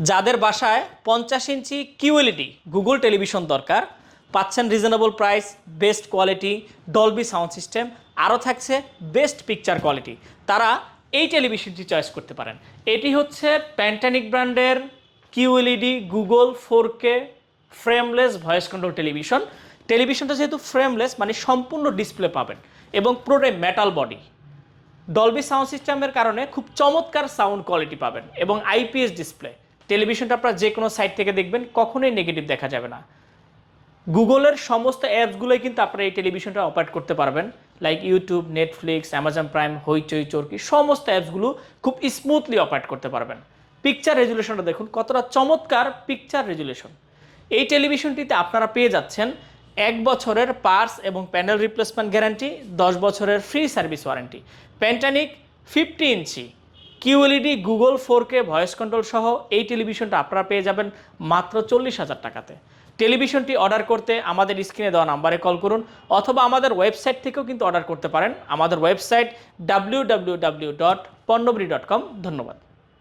যাদের বাসায় 50 inch QLED Google television দরকার, পাচ্ছেন reasonable price, best quality, Dolby sound system, আরও থাকছে বেস্ট পিকচার কোয়ালিটি, তারা এই টেলিভিশনটি চয়েস করতে পারেন। এটি হচ্ছে প্যান্টানিক ব্র্যান্ডের QLED Google 4K frameless voice control television. টেলিভিশনটা যেহেতু ফ্রেমলেস মানে সম্পূর্ণ ডিসপ্লে পাবেন এবং পুরোটাই মেটাল বডি। ডলবি সাউন্ড সিস্টেমের কারণে খুব চমৎকার সাউন্ড কোয়ালিটি পাবেন এবং আইপিএস ডিসপ্লে। টেলিভিশনটা আপনারা যে কোনো সাইট থেকে দেখবেন, কখনোই নেগেটিভ দেখা যাবে না। গুগলের সমস্ত অ্যাপসগুলোই কিন্তু আপনারা এই টেলিভিশনটা অপারেট করতে পারবেন, like YouTube, Netflix, Amazon prime, হইচই, চরকি, সমস্ত অ্যাপসগুলো খুব স্মুথলি অপারেট করতে পারবেন। পিকচার রেজুলেশনটা দেখুন কতটা চমৎকার পিকচার রেজুলেশন। এই টেলিভিশনটিতে আপনারা পেয়ে যাচ্ছেন 1 বছরের পার্টস এবং প্যানেল রিপ্লেসমেন্ট গ্যারান্টি, 10 বছরের ফ্রি সার্ভিস ওয়ারেন্টি। প্যান্টানিক 50 inch QLED Google 4K voice control সহ এই টেলিভিশনটা আপনারা পেয়ে যাবেন মাত্র 40,000 টাকাতে। টেলিভিশনটি অর্ডার করতে আমাদের স্ক্রিনে দেওয়া নাম্বারে কল করুন, অথবা আমাদের ওয়েবসাইট থেকেও কিন্তু অর্ডার করতে পারেন। আমাদের ওয়েবসাইট www.ponnobri.com। ধন্যবাদ।